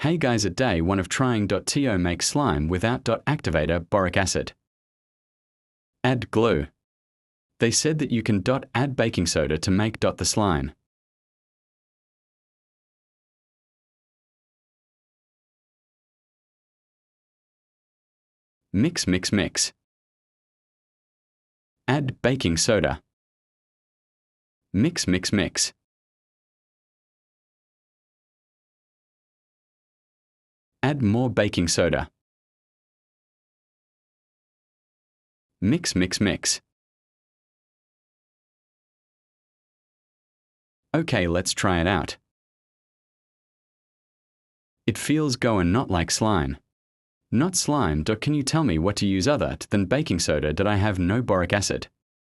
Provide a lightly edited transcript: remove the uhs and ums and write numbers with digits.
Hey guys, at day 1 of trying.to make slime without .activator boric acid. Add glue. They said that you can add baking soda to make the slime. Mix, mix, mix. Add baking soda. Mix, mix, mix. Add more baking soda. Mix, mix, mix. Okay, let's try it out. It feels and not like slime. Not slime. Can you tell me what to use other than baking soda? I have no boric acid.